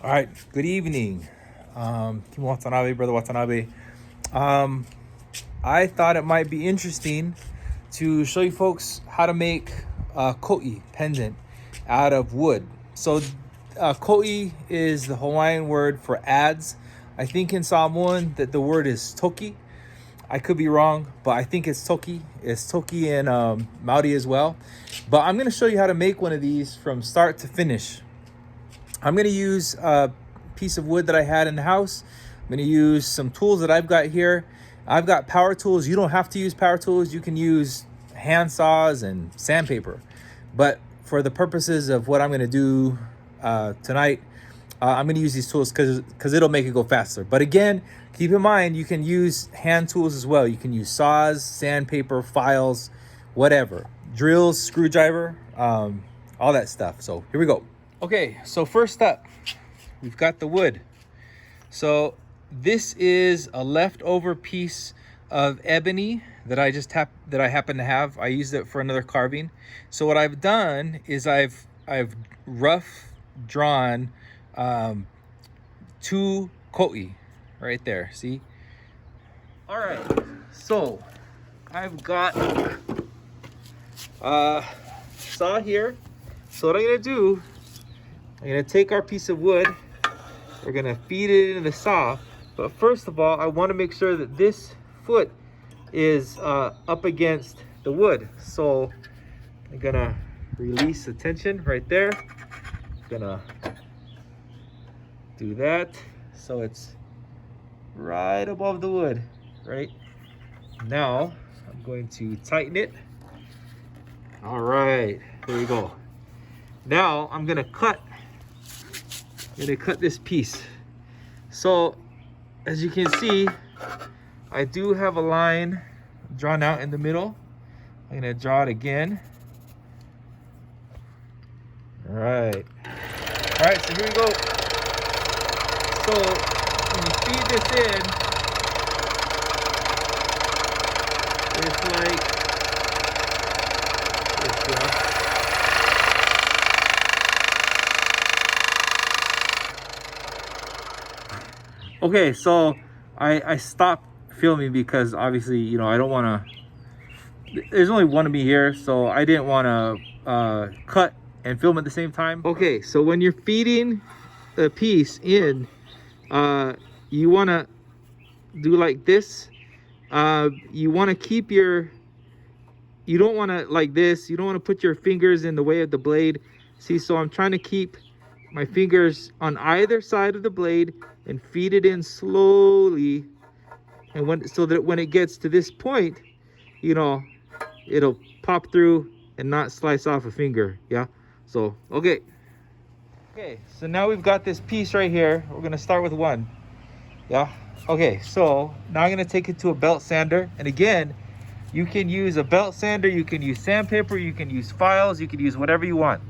All right, good evening. Kim Watanabe, Brother Watanabe. Um, I thought it might be interesting to show you folks how to make a koʻi pendant out of wood. So koʻi is the Hawaiian word for adze. I think in Samoan that the word is toki. I could be wrong, but I think it's toki. It's toki in Maori as well. But I'm going to show you how to make one of these from start to finish. I'm going to use a piece of wood that I had in the house. I'm going to use some tools that I've got here. I've got power tools. You don't have to use power tools. You can use hand saws and sandpaper. But for the purposes of what I'm going to do tonight, I'm going to use these tools because it'll make it go faster. But again, keep in mind, you can use hand tools as well. You can use saws, sandpaper, files, whatever. Drills, screwdriver, all that stuff. So here we go. Okay, so first up, we've got the wood. So this is a leftover piece of ebony that I happen to have. I used it for another carving. So what I've done is I've rough drawn 2 koʻi right there. See? All right. So I've got saw here. So what I'm gonna do, I'm gonna take our piece of wood, we're gonna feed it into the saw, but first of all, I wanna make sure that this foot is up against the wood. So I'm gonna release the tension right there. I'm gonna do that so it's right above the wood, right? Now, I'm going to tighten it. All right, there we go. Now, I'm gonna cut this piece. So as you can see, I do have a line drawn out in the middle. I'm gonna draw it again. All right, so here we go. So when you feed this in, it's like this, yeah. Okay, so I stopped filming because obviously, you know, I don't want to, there's only one of me here, so I didn't want to cut and film at the same time. Okay, so when you're feeding a piece in, you want to do like this. You want to keep you don't want to like this, you don't want to put your fingers in the way of the blade. See, so I'm trying to keep my fingers on either side of the blade and feed it in slowly, and so that when it gets to this point, you know, it'll pop through and not slice off a finger. Yeah, so okay, so now we've got this piece right here. We're gonna start with one. Yeah, okay, so now I'm gonna take it to a belt sander, and again, you can use a belt sander, you can use sandpaper, you can use files, you can use whatever you want.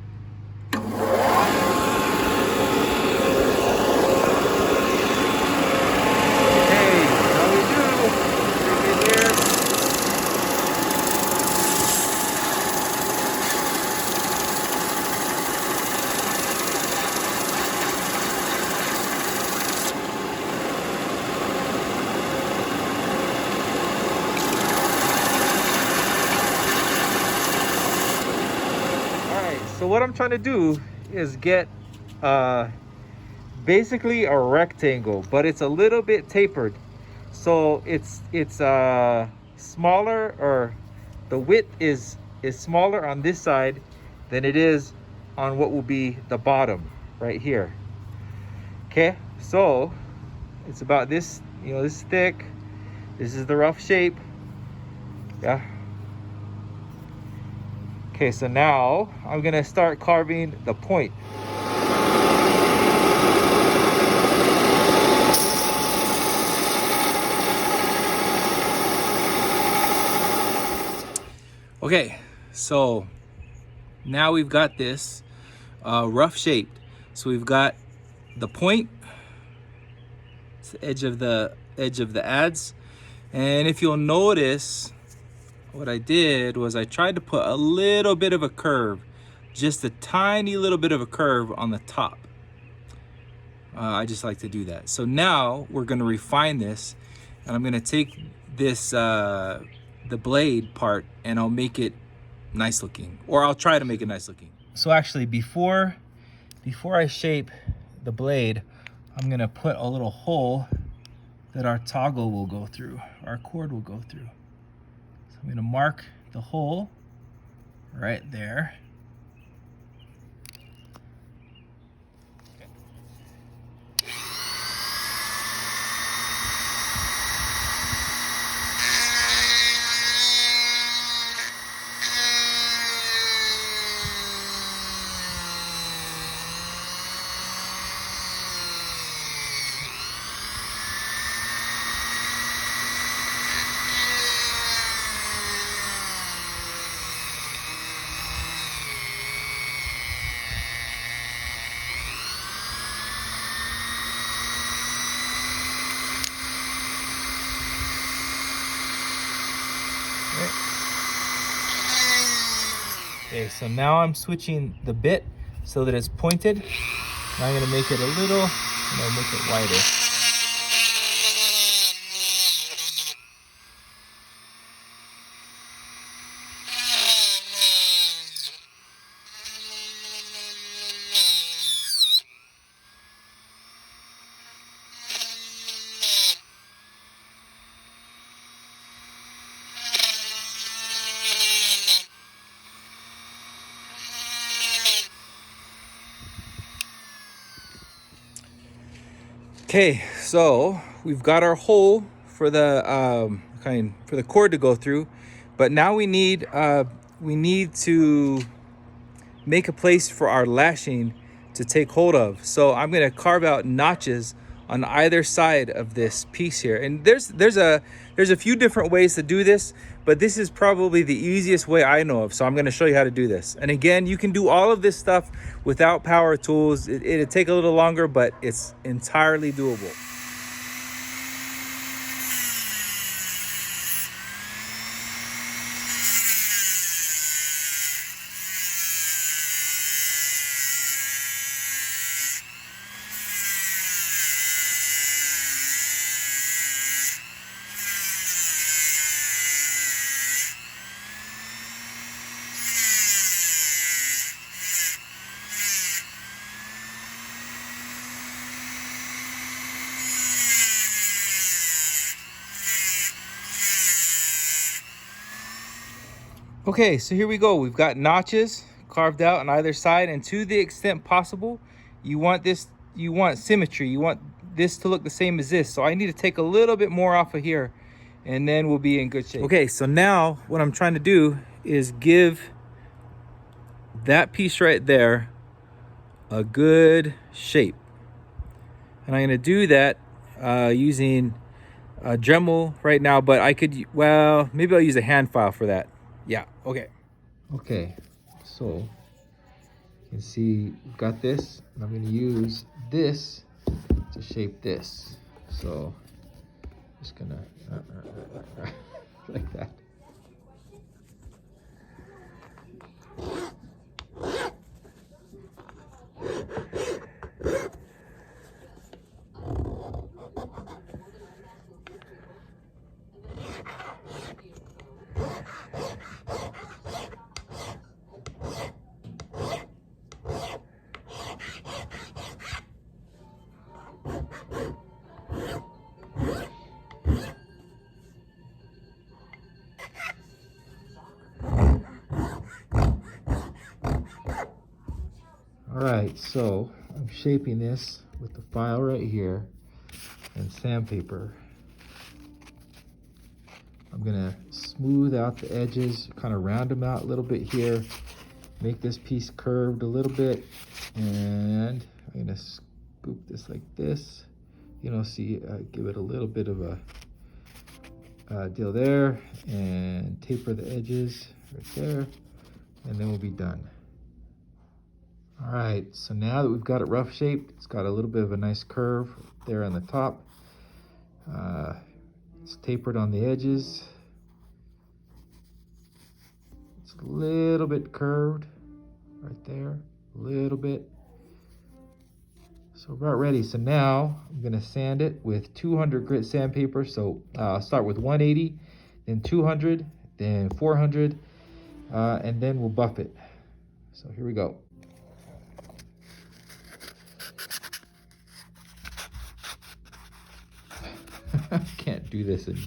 So what I'm trying to do is get basically a rectangle, but it's a little bit tapered. So it's smaller, or the width is smaller on this side than it is on what will be the bottom right here. Okay, so it's about this, you know, this thick. This is the rough shape. Yeah. Okay, so now I'm gonna start carving the point. Okay, so now we've got this rough shaped. So we've got the point, it's the edge of the adze, and if you'll notice, what I did was I tried to put a little bit of a curve, just a tiny little bit of a curve on the top. I just like to do that. So now we're gonna refine this, and I'm gonna take this, the blade part, and I'll make it nice looking, or I'll try to make it nice looking. So actually, before I shape the blade, I'm gonna put a little hole that our toggle will go through, our cord will go through. So I'm gonna mark the hole right there. Okay, so now I'm switching the bit so that it's pointed. Now I'm gonna make it a little, make it wider. Okay, so we've got our hole for the for the cord to go through, but now we need to make a place for our lashing to take hold of. So I'm gonna carve out notches on either side of this piece here, and there's a few different ways to do this, but this is probably the easiest way I know of. So I'm gonna show you how to do this. And again, you can do all of this stuff without power tools. It'll take a little longer, but it's entirely doable. Okay, so here we go. We've got notches carved out on either side, and to the extent possible, you want symmetry. You want this to look the same as this. So I need to take a little bit more off of here, and then we'll be in good shape. Okay, so now what I'm trying to do is give that piece right there a good shape. And I'm gonna do that using a Dremel right now, but I could, well, maybe I'll use a hand file for that. Yeah, okay. Okay, so you can see we've got this, and I'm gonna use this to shape this. So just gonna like that. All right, so I'm shaping this with the file right here and sandpaper. I'm gonna smooth out the edges, kind of round them out a little bit here, make this piece curved a little bit, and I'm gonna scoop this like this. See, give it a little bit of a deal there, and taper the edges right there, and then we'll be done. All right, so now that we've got it rough shaped, it's got a little bit of a nice curve there on the top. It's tapered on the edges. It's a little bit curved right there, a little bit. So we're about ready. So now I'm gonna sand it with 200 grit sandpaper. So I'll start with 180, then 200, then 400, and then we'll buff it. So here we go. Can't do this in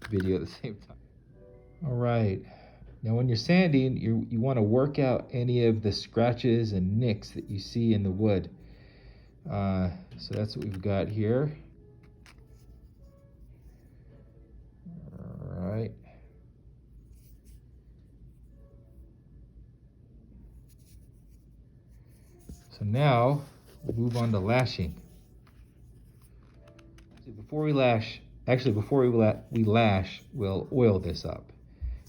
video at the same time. All right. Now when you're sanding, you want to work out any of the scratches and nicks that you see in the wood. So that's what we've got here. All right. So now we'll move on to lashing. Before we lash, we'll oil this up.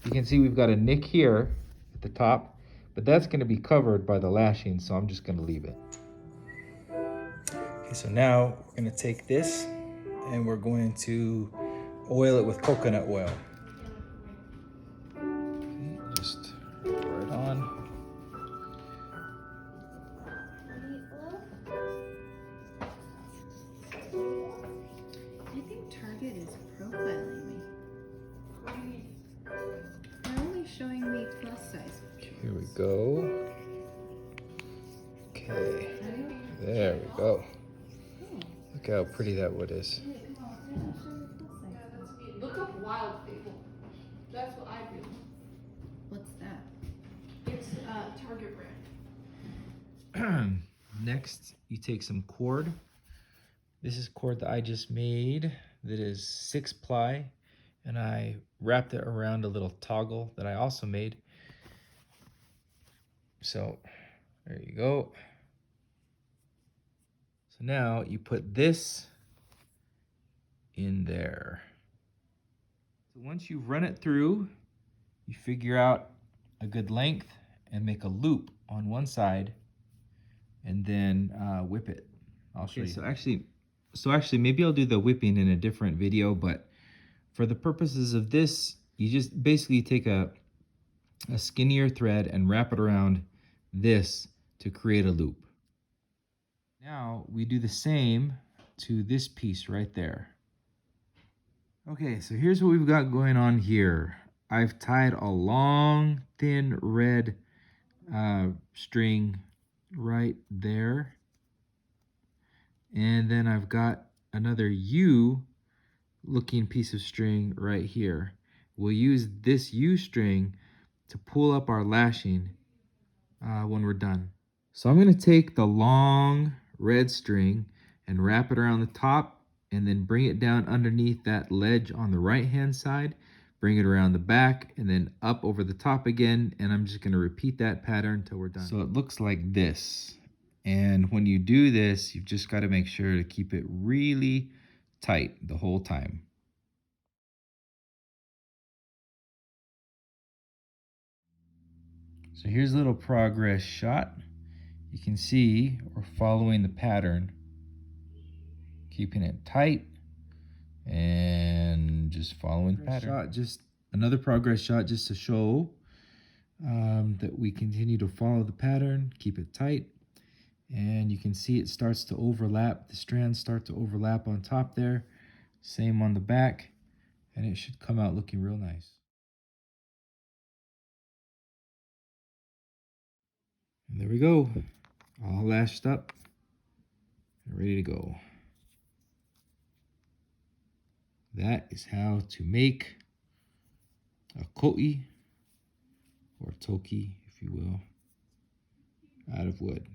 You can see we've got a nick here at the top, but that's going to be covered by the lashing, so I'm just going to leave it. Okay, so now we're going to take this and we're going to oil it with coconut oil. Okay, just pour it on. I think Target is profiling me. They're only showing me plus size. Here we go. Okay, there we go. Look how pretty that wood is. Look up wild people. That's what I do. What's that? It's Target brand. Next, you take some cord. This is cord that I just made that is 6-ply, and I wrapped it around a little toggle that I also made. So there you go. So now you put this in there. So once you've run it through, you figure out a good length and make a loop on one side, and then whip it. I'll show you. So actually, maybe I'll do the whipping in a different video, but for the purposes of this, you just basically take a skinnier thread and wrap it around this to create a loop. Now we do the same to this piece right there. Okay, so here's what we've got going on here. I've tied a long, thin red string right there. And then I've got another U looking piece of string right here. We'll use this U string to pull up our lashing when we're done. So I'm going to take the long red string and wrap it around the top and then bring it down underneath that ledge on the right hand side, bring it around the back and then up over the top again, and I'm just going to repeat that pattern until we're done. So it looks like this. And when you do this, you've just got to make sure to keep it really tight the whole time. So here's a little progress shot. You can see we're following the pattern, keeping it tight and just following the pattern. Just another progress shot just to show that we continue to follow the pattern, keep it tight. And you can see it starts to overlap. The strands start to overlap on top there. Same on the back. And it should come out looking real nice. And there we go. All lashed up and ready to go. That is how to make a koʻi, or toki, if you will, out of wood.